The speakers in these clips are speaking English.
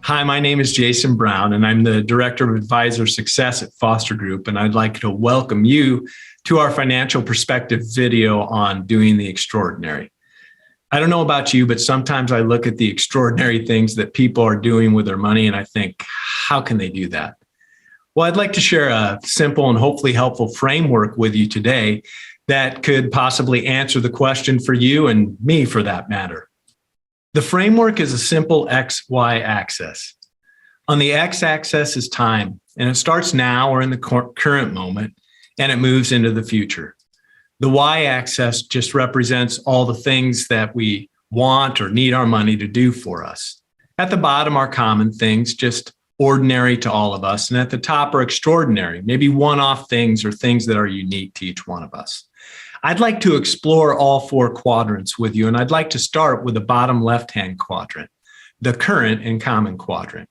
Hi, my name is Jason Brown, and I'm the Director of Advisor Success at Foster Group, and I'd like to welcome you to our Financial Perspective video on doing the extraordinary. I don't know about you, but sometimes I look at the extraordinary things that people are doing with their money, and I think, how can they do that? Well, I'd like to share a simple and hopefully helpful framework with you today that could possibly answer the question for you and me for that matter. The framework is a simple X-Y axis. On the X-axis is time, and it starts now or in the current moment, and it moves into the future. The Y-axis just represents all the things that we want or need our money to do for us. At the bottom are common things, just ordinary to all of us, and at the top are extraordinary, maybe one-off things or things that are unique to each one of us. I'd like to explore all four quadrants with you, and I'd like to start with the bottom left-hand quadrant, the current and common quadrant.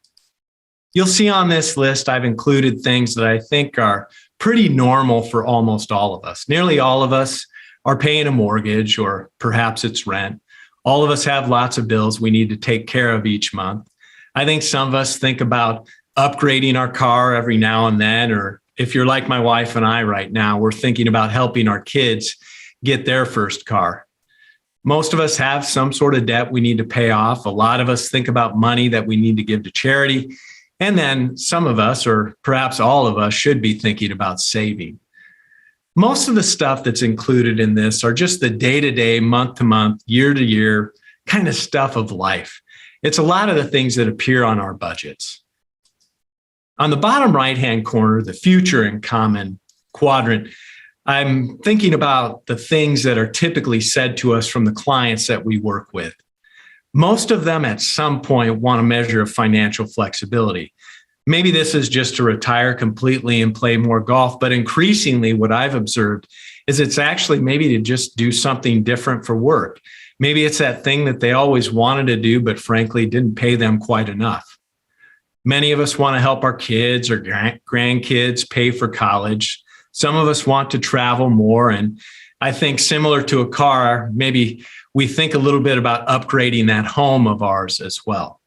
You'll see on this list I've included things that I think are pretty normal for almost all of us. Nearly all of us are paying a mortgage, or perhaps it's rent. All of us have lots of bills we need to take care of each month. I think some of us think about upgrading our car every now and then, or if you're like my wife and I right now, we're thinking about helping our kids get their first car. Most of us have some sort of debt we need to pay off. A lot of us think about money that we need to give to charity. And then some of us, or perhaps all of us, should be thinking about saving. Most of the stuff that's included in this are just the day-to-day, month-to-month, year-to-year kind of stuff of life. It's a lot of the things that appear on our budgets. On the bottom right-hand corner, the future and common quadrant, I'm thinking about the things that are typically said to us from the clients that we work with. Most of them at some point want a measure of financial flexibility. Maybe this is just to retire completely and play more golf, but increasingly what I've observed is it's actually maybe to just do something different for work. Maybe it's that thing that they always wanted to do, but frankly didn't pay them quite enough. Many of us want to help our kids or grandkids pay for college. Some of us want to travel more. And I think similar to a car, maybe we think a little bit about upgrading that home of ours as well.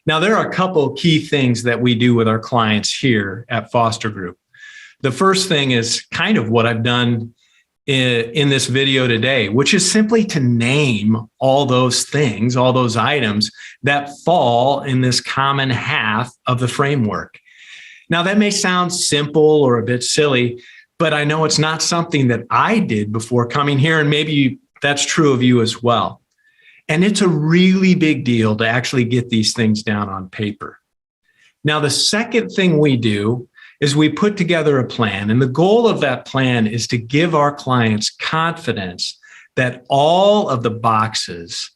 Now, there are a couple of key things that we do with our clients here at Foster Group. The first thing is kind of what I've done in this video today, which is simply to name all those things, all those items that fall in this common half of the framework. Now, that may sound simple or a bit silly, but I know it's not something that I did before coming here, and maybe that's true of you as well. And it's a really big deal to actually get these things down on paper. Now, the second thing we do is we put together a plan, and the goal of that plan is to give our clients confidence that all of the boxes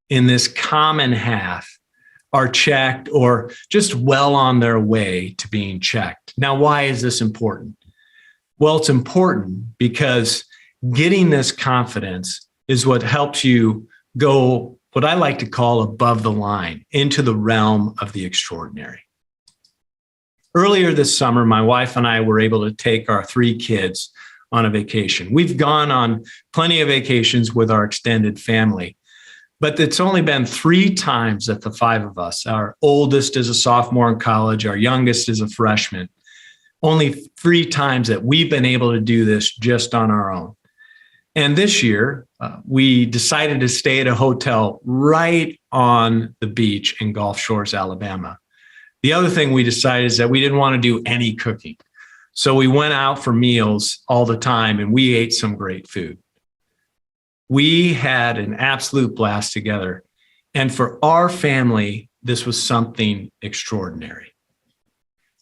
in this common half are checked or just well on their way to being checked. Now, why is this important? Well, it's important because getting this confidence is what helps you go, what I like to call above the line, into the realm of the extraordinary. Earlier this summer, my wife and I were able to take our 3 kids on a vacation. We've gone on plenty of vacations with our extended family, but it's only been 3 times that the 5 of us, our oldest is a sophomore in college, our youngest is a freshman, only 3 times that we've been able to do this just on our own. And this year, we decided to stay at a hotel right on the beach in Gulf Shores, Alabama. The other thing we decided is that we didn't want to do any cooking. So we went out for meals all the time and we ate some great food. We had an absolute blast together. And for our family, this was something extraordinary.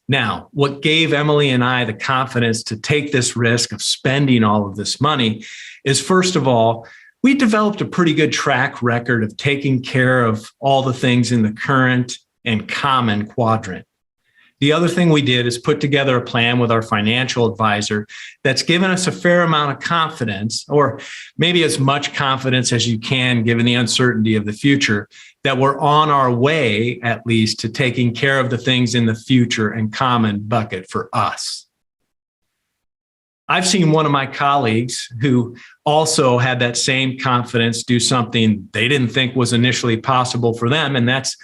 Now, what gave Emily and I the confidence to take this risk of spending all of this money is, first of all, we developed a pretty good track record of taking care of all the things in the current and common quadrant. The other thing we did is put together a plan with our financial advisor that's given us a fair amount of confidence, or maybe as much confidence as you can given the uncertainty of the future, that we're on our way at least to taking care of the things in the future and common bucket for us. I've seen one of my colleagues who also had that same confidence do something they didn't think was initially possible for them, and that's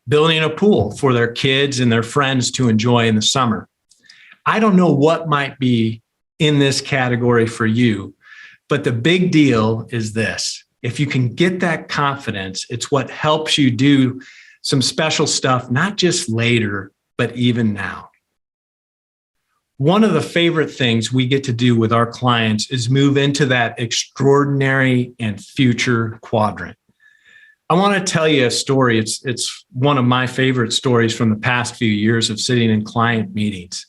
building a pool for their kids and their friends to enjoy in the summer. I don't know what might be in this category for you, but the big deal is this. If you can get that confidence, it's what helps you do some special stuff, not just later, but even now. One of the favorite things we get to do with our clients is move into that extraordinary and future quadrant. I want to tell you a story. It's one of my favorite stories from the past few years of sitting in client meetings.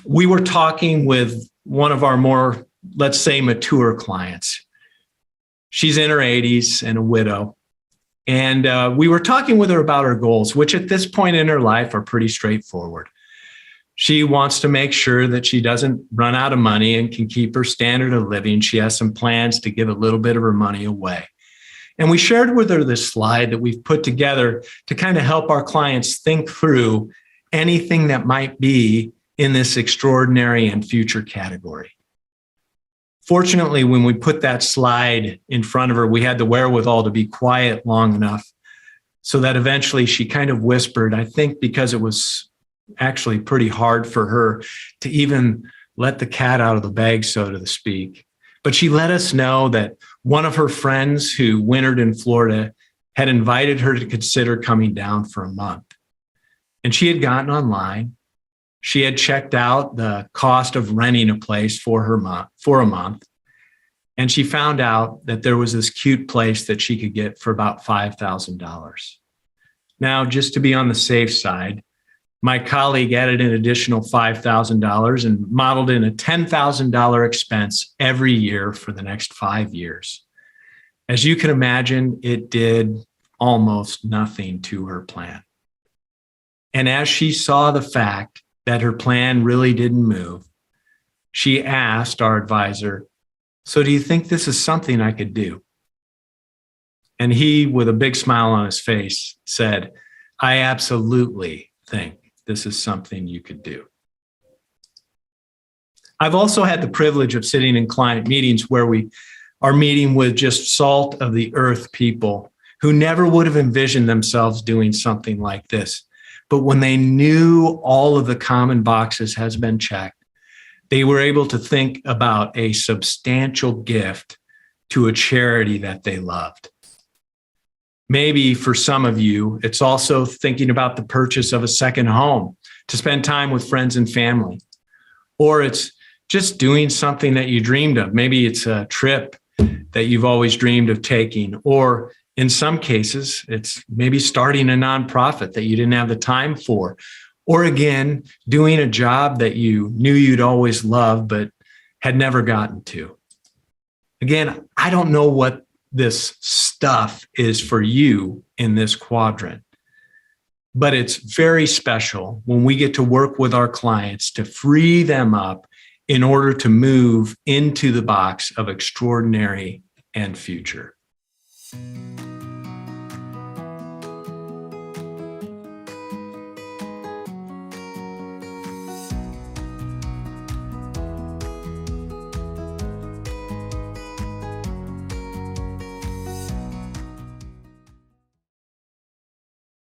We were talking with one of our more, let's say, mature clients. She's in her 80s and a widow. And we were talking with her about her goals, which at this point in her life are pretty straightforward. She wants to make sure that she doesn't run out of money and can keep her standard of living. She has some plans to give a little bit of her money away. And we shared with her this slide that we've put together to kind of help our clients think through anything that might be in this extraordinary and future category. Fortunately, when we put that slide in front of her, we had the wherewithal to be quiet long enough so that eventually she kind of whispered, I think because it was actually pretty hard for her to even let the cat out of the bag, so to speak. But she let us know that one of her friends who wintered in Florida had invited her to consider coming down for a month. And she had gotten online. She had checked out the cost of renting a place for a month. And she found out that there was this cute place that she could get for about $5,000. Now, just to be on the safe side, my colleague added an additional $5,000 and modeled in a $10,000 expense every year for the next 5 years. As you can imagine, it did almost nothing to her plan. And as she saw the fact that her plan really didn't move, she asked our advisor, so do you think this is something I could do? And he, with a big smile on his face, said, I absolutely think this is something you could do. I've also had the privilege of sitting in client meetings where we are meeting with just salt of the earth people who never would have envisioned themselves doing something like this. But when they knew all of the common boxes has been checked, they were able to think about a substantial gift to a charity that they loved. Maybe for some of you, it's also thinking about the purchase of a second home to spend time with friends and family. Or it's just doing something that you dreamed of. Maybe it's a trip that you've always dreamed of taking. Or in some cases, it's maybe starting a nonprofit that you didn't have the time for. Or again, doing a job that you knew you'd always loved but had never gotten to. Again, I don't know what this stuff is for you in this quadrant, but it's very special when we get to work with our clients to free them up in order to move into the box of extraordinary and future.